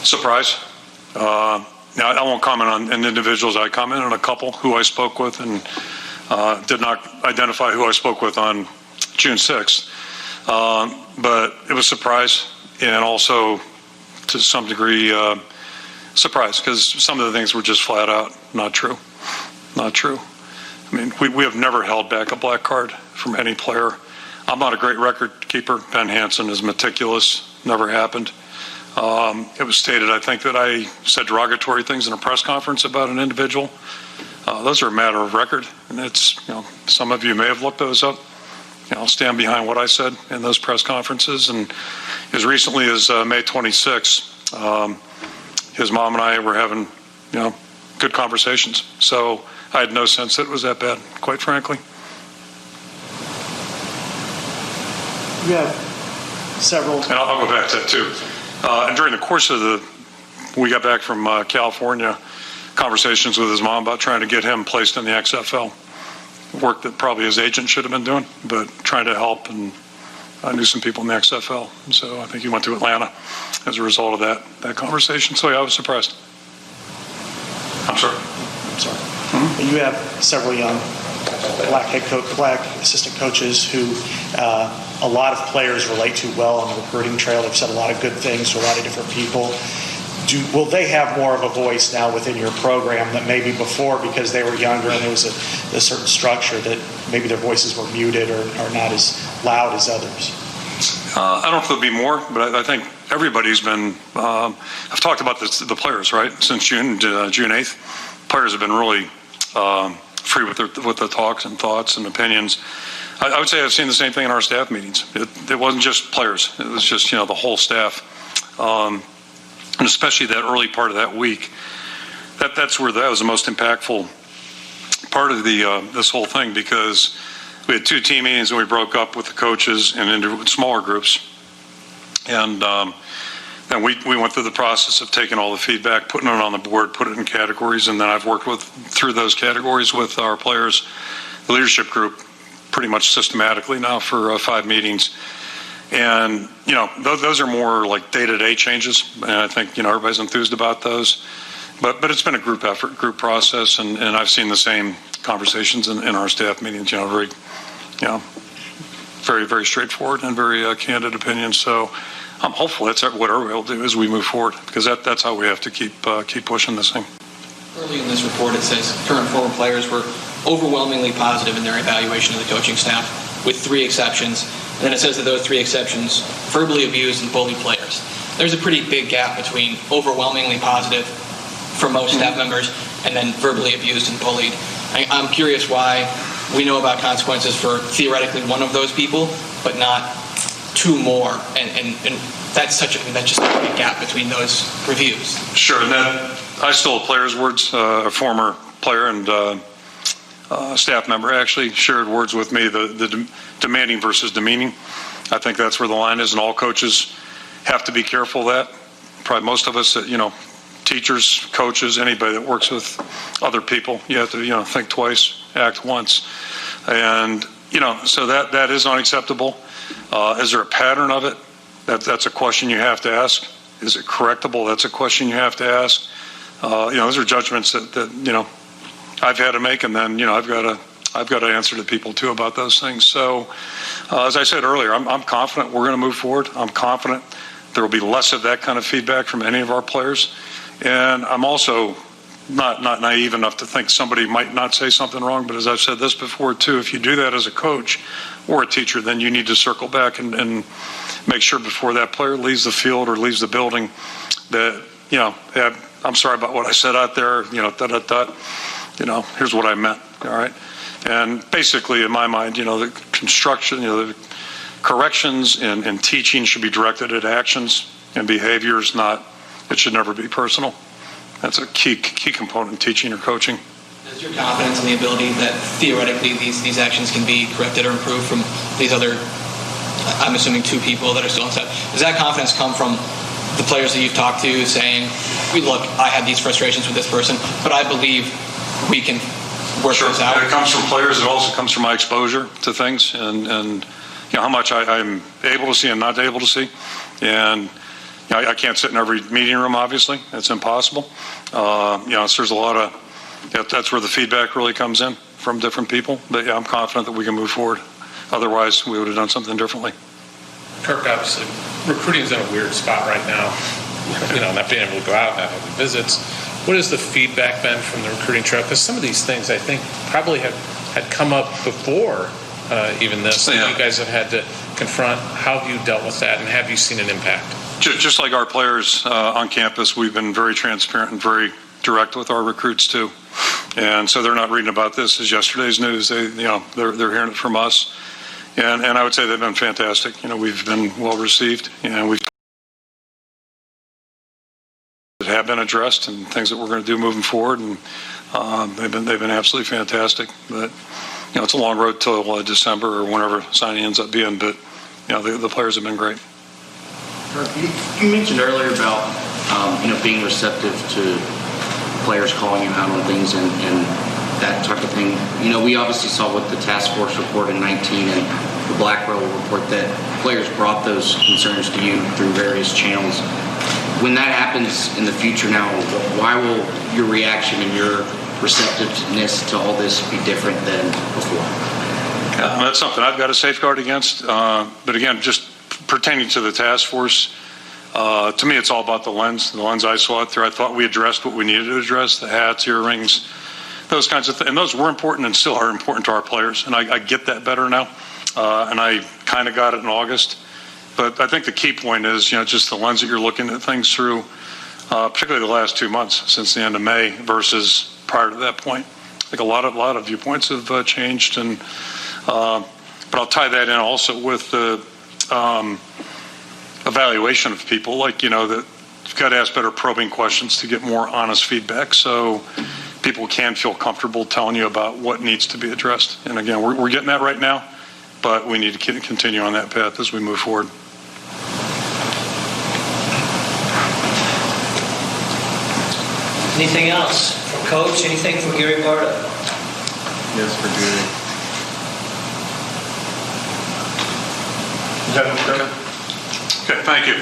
Surprise. I won't comment on individuals. I commented on a couple who I spoke with and did not identify who I spoke with on June 6th. But it was a surprise, and also to some degree surprise, because some of the things were just flat out not true. Not true. I mean, we have never held back a black card from any player. I'm not a great record keeper. Ben Hansen is meticulous. Never happened. It was stated, I think, that I said derogatory things in a press conference about an individual. Those are a matter of record, and it's, some of you may have looked those up. I'll stand behind what I said in those press conferences. And as recently as May 26th, his mom and I were having, good conversations. So I had no sense that it was that bad, quite frankly. You have several. And I'll go back to that too. And during the course of we got back from California, conversations with his mom about trying to get him placed in the XFL. Work that probably his agent should have been doing, but trying to help. And I knew some people in the XFL. So I think he went to Atlanta as a result of that conversation. So yeah, I was surprised. I'm sorry. Mm-hmm. You have several young black assistant coaches who a lot of players relate to well on the recruiting trail. They've said a lot of good things to a lot of different people. Will they have more of a voice now within your program than maybe before, because they were younger and there was a certain structure that maybe their voices were muted or not as loud as others? I don't know if there'll be more, but I think everybody's been. I've talked about the players, right? Since June 8th, players have been really free with their talks and thoughts and opinions. I would say I've seen the same thing in our staff meetings. It wasn't just players; it was just the whole staff, and especially that early part of that week. That's where that was the most impactful part of this whole thing, because we had 2 team meetings and we broke up with the coaches and into smaller groups, and we went through the process of taking all the feedback, putting it on the board, put it in categories, and then I've worked through those categories with our players, the leadership group, pretty much systematically now for 5 meetings. And those are more like day-to-day changes, and I think everybody's enthused about those. But it's been a group effort, group process, and I've seen the same conversations in our staff meetings. Very very straightforward and very candid opinions. So I'm hopeful that's what everybody will do as we move forward, because that's how we have to keep pushing this thing. Early in this report, it says current former players were overwhelmingly positive in their evaluation of the coaching staff, with 3 exceptions. And then it says that those 3 exceptions verbally abused and bullied players. There's a pretty big gap between overwhelmingly positive for most staff members and then verbally abused and bullied. I'm curious why we know about consequences for theoretically one of those people, but not 2 more. And that's just a big gap between those reviews. Sure, and I stole a player's words. A former player and staff member actually shared words with me, the demanding versus demeaning. I think that's where the line is, and all coaches have to be careful of that. Probably most of us, teachers, coaches, anybody that works with other people, you have to, think twice, act once. And, so that is unacceptable. Is there a pattern of it? That's a question you have to ask. Is it correctable? That's a question you have to ask. Those are judgments that I've had to make, and then I've got to answer to people too about those things. So, as I said earlier, I'm confident we're going to move forward. I'm confident there will be less of that kind of feedback from any of our players, and I'm also not naive enough to think somebody might not say something wrong. But as I've said this before too, if you do that as a coach or a teacher, then you need to circle back and make sure before that player leaves the field or leaves the building that I'm sorry about what I said out there. Here's what I meant. All right. And basically, in my mind, the construction, the corrections and teaching should be directed at actions and behaviors, it should never be personal. That's a key component in teaching or coaching. Is your confidence in the ability that theoretically these actions can be corrected or improved from these other, I'm assuming, 2 people that are still on set? Does that confidence come from the players that you've talked to saying, look, I had these frustrations with this person, but I believe we can work this out? It comes from players. It also comes from my exposure to things and how much I'm able to see and not able to see. And I can't sit in every meeting room, obviously. That's impossible. So there's a lot of, that's where the feedback really comes in from different people. But I'm confident that we can move forward. Otherwise, we would have done something differently. Kirk, obviously, recruiting's in a weird spot right now. Not being able to go out, not having visits. What has the feedback been from the recruiting trail? Because some of these things, I think, probably had come up before even this. Yeah. You guys have had to confront. How have you dealt with that, and have you seen an impact? Just like our players on campus, we've been very transparent and very direct with our recruits too. And so they're not reading about this as yesterday's news. They're hearing it from us. And I would say they've been fantastic. We've been well received, and we've have been addressed and things that we're going to do moving forward. And they've been absolutely fantastic. But it's a long road till December or whenever signing ends up being. But the players have been great. You mentioned earlier about being receptive to players calling you out on things and that type of thing. We obviously saw with the task force report in 19 and the Blackwell report that players brought those concerns to you through various channels. When that happens in the future now, why will your reaction and your receptiveness to all this be different than before? That's something I've got to safeguard against. But again, just pertaining to the task force, to me, it's all about the lens I saw it through. I thought we addressed what we needed to address: the hats, earrings, those kinds of things. And those were important and still are important to our players. And I get that better now. And I kind of got it in August. But I think the key point is, just the lens that you're looking at things through, particularly the last 2 months since the end of May versus prior to that point. I think a lot of viewpoints have changed. And but I'll tie that in also with the evaluation of people, that you've got to ask better probing questions to get more honest feedback, so people can feel comfortable telling you about what needs to be addressed. And again, we're getting that right now, but we need to continue on that path as we move forward. Anything else from Coach? Anything from Gary Barta? Yes, for Gary. Okay, thank you.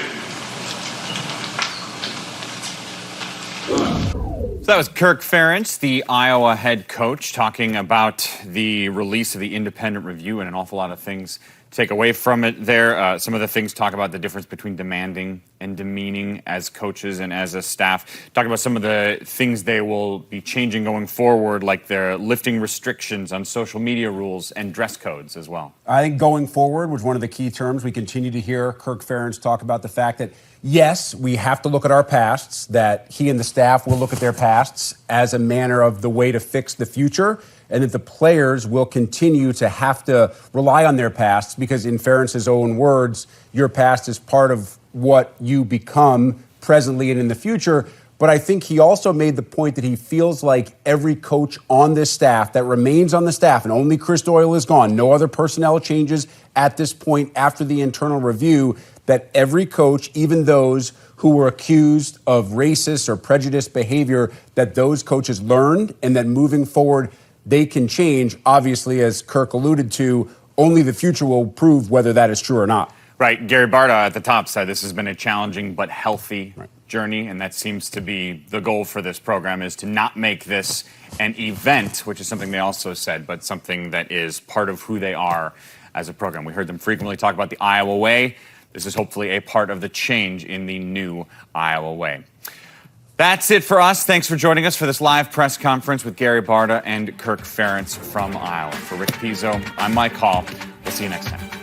So that was Kirk Ferentz, the Iowa head coach, talking about the release of the independent review and an awful lot of things to take away from it there. Some of the things talk about the difference between demanding and demeaning as coaches and as a staff. Talk about some of the things they will be changing going forward, like their lifting restrictions on social media rules and dress codes as well. I think going forward was one of the key terms. We continue to hear Kirk Ferentz talk about the fact that, yes, we have to look at our pasts, that he and the staff will look at their pasts as a manner of the way to fix the future, and that the players will continue to have to rely on their pasts because, in Ferentz's own words, your past is part of what you become presently and in the future. But I think he also made the point that he feels like every coach on this staff that remains on the staff, and only Chris Doyle is gone, no other personnel changes at this point after the internal review, that every coach, even those who were accused of racist or prejudiced behavior, that those coaches learned and that moving forward they can change. Obviously, as Kirk alluded to, only the future will prove whether that is true or not. Right. Gary Barta at the top said this has been a challenging but healthy journey, and that seems to be the goal for this program, is to not make this an event, which is something they also said, but something that is part of who they are as a program. We heard them frequently talk about the Iowa way. This is hopefully a part of the change in the new Iowa way. That's it for us. Thanks for joining us for this live press conference with Gary Barta and Kirk Ferentz from Iowa. For Rick Pizzo, I'm Mike Hall. We'll see you next time.